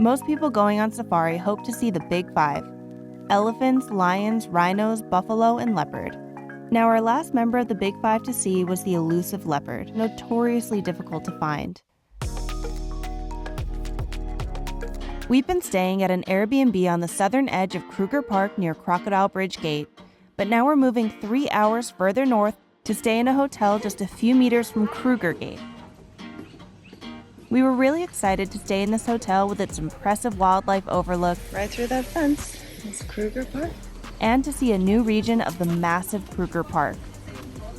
Most people going on safari hope to see the big five: elephants, lions, rhinos, buffalo, and leopard. Now, our last member of the big five to see was the elusive leopard, notoriously difficult to find. We've been staying at an Airbnb on the southern edge of Kruger Park near Crocodile Bridge Gate, but now we're moving 3 hours further north to stay in a hotel just a few meters from Kruger Gate. We were really excited to stay in this hotel with its impressive wildlife overlook Right through that fence is Kruger Park. And to see a new region of the massive Kruger Park.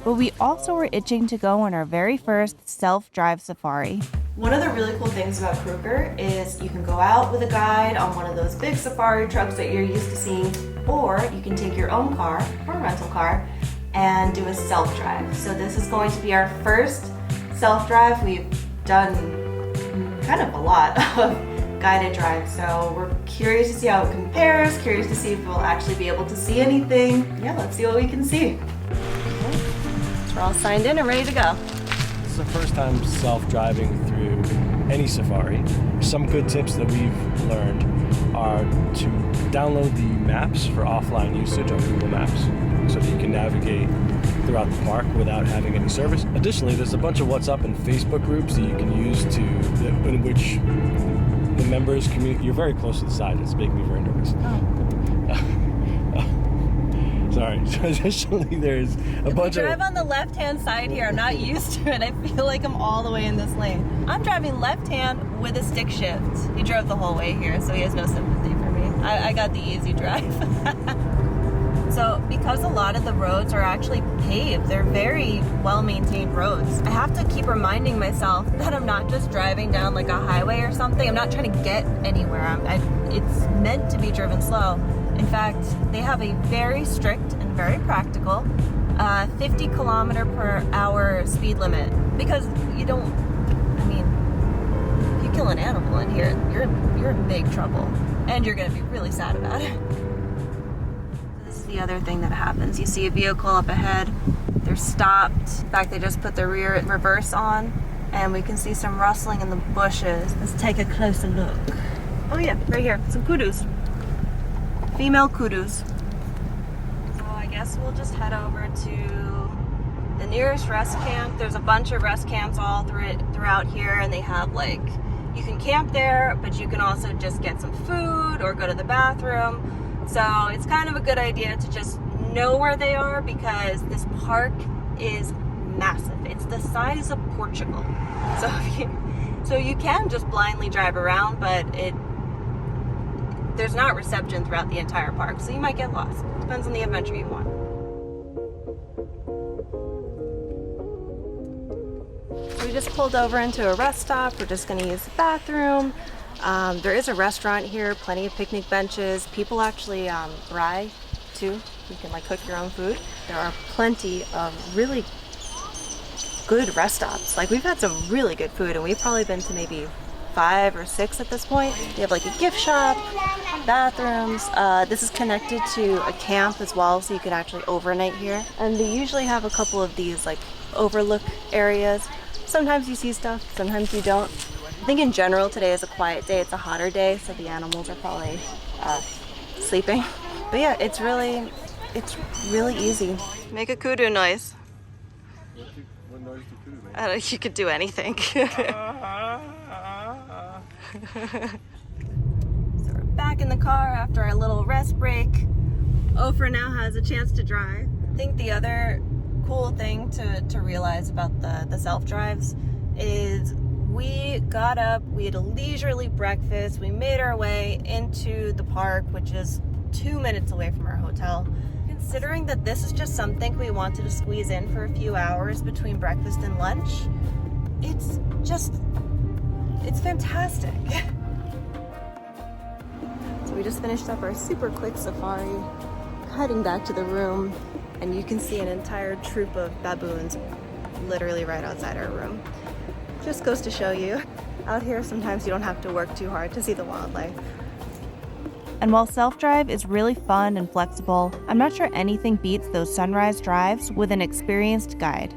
But we also were itching to go on our very first self-drive safari. One of the really cool things about Kruger is you can go out with a guide on one of those big safari trucks that you're used to seeing, or you can take your own car or rental car and do a self-drive. So this is going to be our first self-drive. We've done kind of a lot of guided drives, so we're curious to see how it compares, curious to see if we'll actually be able to see anything. Yeah, let's see what we can see. Okay. So we're all signed in and ready to go. This is the first time self-driving through any safari. Some good tips that we've learned are to download the maps for offline usage on Google Maps so that you can navigate throughout the park without having any service. Additionally, there's a bunch of WhatsApp and Facebook groups that you can use in which the members communicate. You're very close to the side. It's making me very nervous. Sorry. So additionally, there's a bunch of... I drive on the left-hand side here. I'm not used to it. I feel like I'm all the way in this lane. I'm driving left-hand with a stick shift. He drove the whole way here, so he has no sympathy for me. I got the easy drive. So because a lot of the roads are actually paved, they're very well-maintained roads. I have to keep reminding myself that I'm not just driving down like a highway or something. I'm not trying to get anywhere. It's meant to be driven slow. In fact, they have a very strict and very practical 50 kilometer per hour speed limit, because you don't, I mean, if you kill an animal in here, you're in big trouble, and you're gonna be really sad about it. This is the other thing that happens. You see a vehicle up ahead, they're stopped. In fact, they just put the reverse on, and we can see some rustling in the bushes. Let's take a closer look. Oh yeah, right here, some kudus. Female kudus. So I guess we'll just head over to the nearest rest camp. There's a bunch of rest camps all throughout here, and they have like, you can camp there, but you can also just get some food or go to the bathroom. So it's kind of a good idea to just know where they are, because this park is massive. It's the size of Portugal. So you can just blindly drive around, but there's not reception throughout the entire park, so you might get lost. Depends on the adventure you want. So we just pulled over into a rest stop. We're just going to use the bathroom. There is a restaurant here, plenty of picnic benches. People actually braai too. You can like cook your own food. There are plenty of really good rest stops. Like, we've had some really good food, and we've probably been to maybe 5 or 6 at this point. They have like a gift shop, bathrooms. This is connected to a camp as well, so you can actually overnight here. And they usually have a couple of these like overlook areas. Sometimes you see stuff, sometimes you don't. I think in general today is a quiet day. It's a hotter day, so the animals are probably sleeping. But yeah, it's really easy. Make a kudu noise. What noise do kudu make? I don't know, you could do anything. So we're back in the car after our little rest break. Ofer now has a chance to drive. I think the other cool thing to realize about the self-drives is we got up, we had a leisurely breakfast, we made our way into the park, which is 2 minutes away from our hotel. Considering that this is just something we wanted to squeeze in for a few hours between breakfast and lunch, it's fantastic. So we just finished up our super quick safari, heading back to the room, and you can see an entire troop of baboons literally right outside our room. Just goes to show you, out here sometimes you don't have to work too hard to see the wildlife. And while self-drive is really fun and flexible, I'm not sure anything beats those sunrise drives with an experienced guide.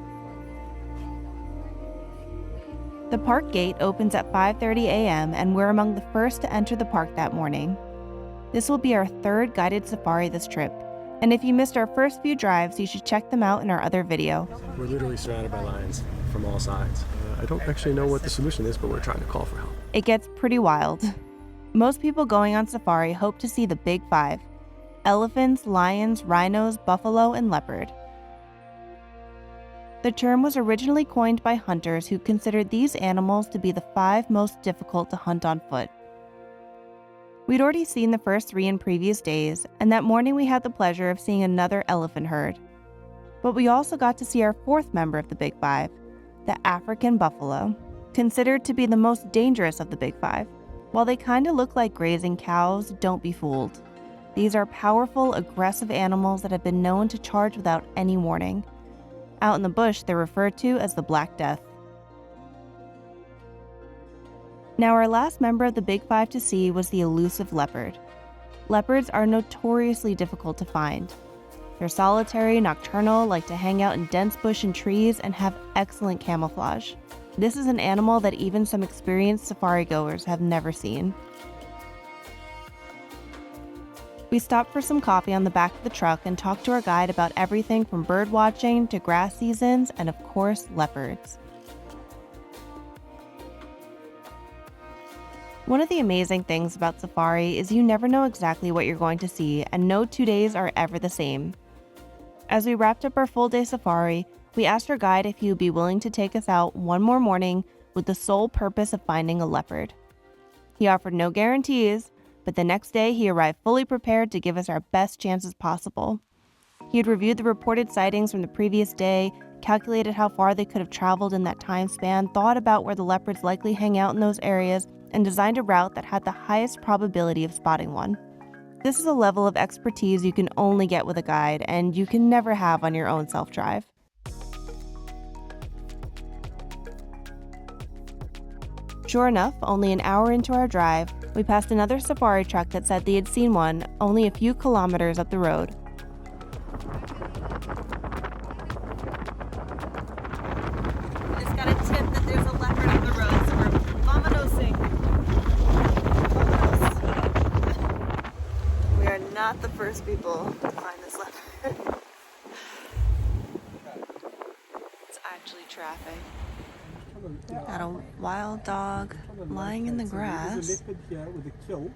The park gate opens at 5:30 a.m. and we're among the first to enter the park that morning. This will be our third guided safari this trip, and if you missed our first few drives, you should check them out in our other video. We're literally surrounded by lions from all sides. I don't actually know what the solution is, but we're trying to call for help. It gets pretty wild. Most people going on safari hope to see the big five: elephants, lions, rhinos, buffalo, and leopard. The term was originally coined by hunters who considered these animals to be the 5 most difficult to hunt on foot. We'd already seen the first 3 in previous days, and that morning we had the pleasure of seeing another elephant herd. But we also got to see our 4th member of the Big 5, the African buffalo, considered to be the most dangerous of the Big 5. While they kinda look like grazing cows, don't be fooled. These are powerful, aggressive animals that have been known to charge without any warning. Out in the bush, they're referred to as the Black Death. Now, our last member of the Big 5 to see was the elusive leopard. Leopards are notoriously difficult to find. They're solitary, nocturnal, like to hang out in dense bush and trees, and have excellent camouflage. This is an animal that even some experienced safari goers have never seen. We stopped for some coffee on the back of the truck and talked to our guide about everything from bird watching to grass seasons and, of course, leopards. One of the amazing things about safari is you never know exactly what you're going to see, and no 2 days are ever the same. As we wrapped up our full-day safari, we asked our guide if he would be willing to take us out one more morning with the sole purpose of finding a leopard. He offered no guarantees, but the next day he arrived fully prepared to give us our best chances possible. He had reviewed the reported sightings from the previous day, calculated how far they could have traveled in that time span, thought about where the leopards likely hang out in those areas, and designed a route that had the highest probability of spotting one. This is a level of expertise you can only get with a guide, and you can never have on your own self-drive. Sure enough, only an hour into our drive, we passed another safari truck that said they had seen one only a few kilometers up the road. We just got a tip that there's a leopard on the road, so we're vamonosing. We are not the first people to find this leopard. It's actually traffic. Got a wild dog lying in the grass. There's a leopard here with a kill,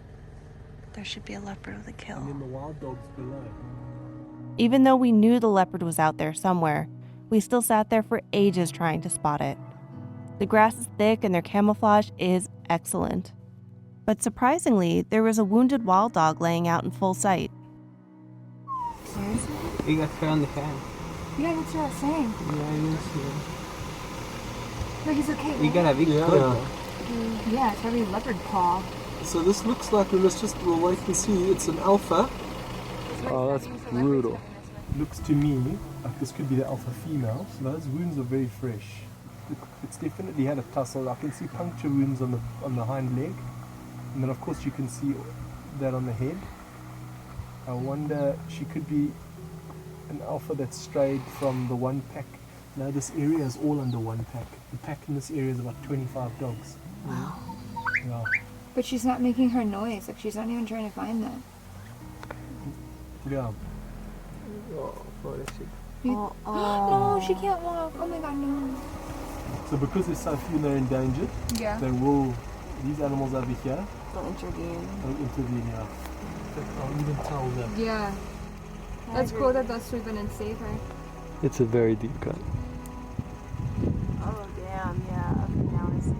There should be a leopard with a kill. and then the wild dog's below. Even though we knew the leopard was out there somewhere, we still sat there for ages trying to spot it. The grass is thick and their camouflage is excellent. But surprisingly, there was a wounded wild dog laying out in full sight. Seriously? You got fur on the fan. Yeah, that's what I was saying. Yeah, I didn't see him. No, he's okay. You right? got a big foot. Yeah, it's probably leopard paw. So this looks like, we'll wait and see, it's an alpha. Oh, that's brutal. Looks to me like this could be the alpha female, so those wounds are very fresh. It's definitely had a tussle. I can see puncture wounds on the hind leg, and then of course you can see that on the head. I wonder, she could be an alpha that strayed from the one pack. Now this area is all under one pack. The pack in this area is about 25 dogs. Wow. Yeah. But she's not making her noise. Like, she's not even trying to find them. Yeah. Oh, for the shit. No, she can't walk. Oh my god, no. So because there's so few that are endangered, Yeah. these animals over here Don't intervene. will intervene here. I'll even tell them. Yeah. That's cool that they'll swoop in and save her. It's a very deep cut. Oh, damn, yeah. Okay, now I see the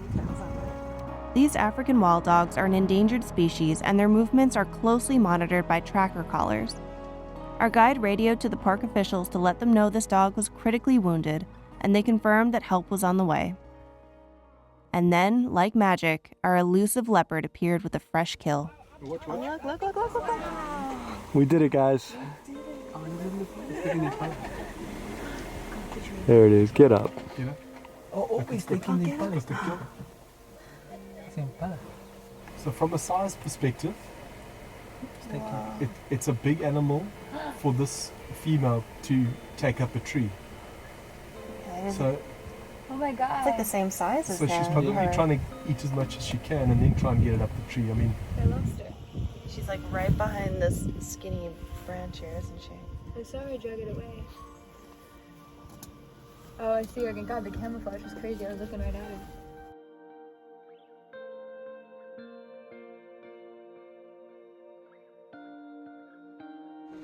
details of it. These African wild dogs are an endangered species, and their movements are closely monitored by tracker collars. Our guide radioed to the park officials to let them know this dog was critically wounded, and they confirmed that help was on the way. And then, like magic, our elusive leopard appeared with a fresh kill. Look. We did it, guys. There it is. Get up. Always taking the palace to kill. Same palace. So from a size perspective, it's a big animal for this female to take up a tree. So Oh my god. It's like the same size as So she's him. probably Her- trying to eat as much as she can and then try and get it up the tree. I mean, I lost her. She's like right behind this skinny branch here, isn't she? I saw her drag it away. Oh, I see her again. God, the camouflage was crazy. I was looking right at her.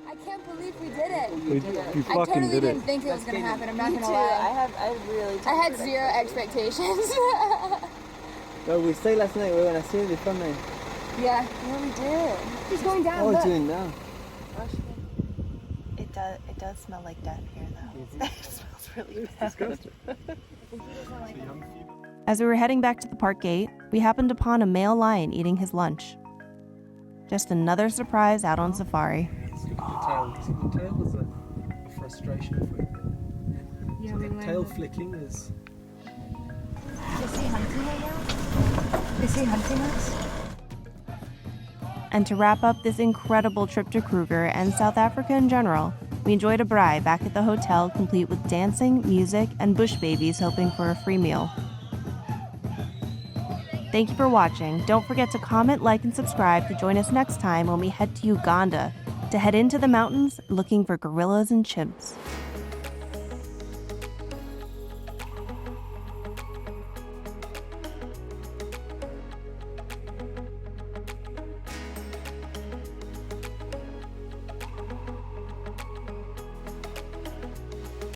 I can't believe we did it. we I totally didn't think it was gonna happen. I'm not gonna lie. I had zero expectations. Well, we stayed last night. We were gonna see it before night. Yeah, we did. She's going down. Oh, look. it's doing now. It does smell like death here, though. It smells really bad. As we were heading back to the park gate, we happened upon a male lion eating his lunch. Just another surprise out on safari. it's good for the tail. See, the tail is a frustration for it. Yeah, So we the tail learned. flicking is. Is he hunting right now? Is he hunting us? And to wrap up this incredible trip to Kruger and South Africa in general, we enjoyed a braai back at the hotel complete with dancing, music, and bush babies hoping for a free meal. Thank you for watching. Don't forget to comment, like, and subscribe to join us next time when we head to Uganda to head into the mountains looking for gorillas and chimps.